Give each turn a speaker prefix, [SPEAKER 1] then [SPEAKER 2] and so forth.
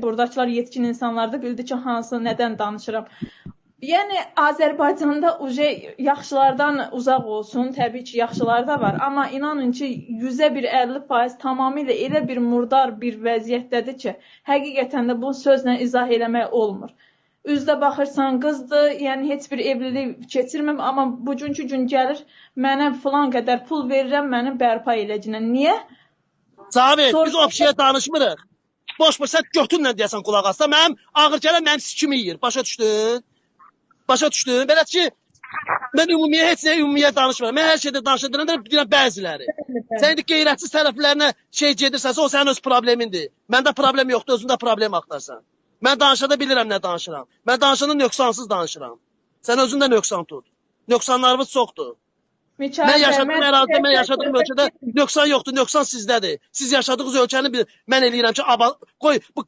[SPEAKER 1] Buradakılar yetkin insanlar da bildi ki, hansı, nədən danışıram. Yəni Azərbaycanda yaxşılardan uzaq olsun, təbii ki, yaxşılar da var, amma inanın ki, 100%, tamamilə elə bir murdar bir vəziyyətdədir ki, həqiqətən də bu sözlə izah eləmək olmur. Üzdə baxırsan qızdır, yəni heç bir evlilik keçirməm, amma bugünkü gün gəlir, mənə filan qədər pul verirəm, məni bərpa eləcəklə. Niyə?
[SPEAKER 2] Sabit, biz o şeyə danışmırıq. Boş-boş sən götünlə deyəsən qulaq asda, mənim ağır gələn mənim sikimi yeyir. Başa düşdün? Başa düşdün? Belə ki, mən ümumiyyət danışmıram. Mən hər şeydə danışdığımda deyirəm bəziləri. Sən indi qeyrətsiz tərəflərinə gedirsənsə, o sənin öz problemindir. Məndə problem yoxdur, özündə problem axtarsan. Mən danışanda bilirəm nə danışıram. Mən danışanda nöqsansız danışıram. Sən özündə nöqsan tut. Nöqsanlarımız çoxdur. Mən yaşadığım ərazidə, mən yaşadığım ölkədə nöqsan yoxdur, nöqsan sizdədir. Siz yaşadığınız ölkəni mən eləyirəm ki, qoy bu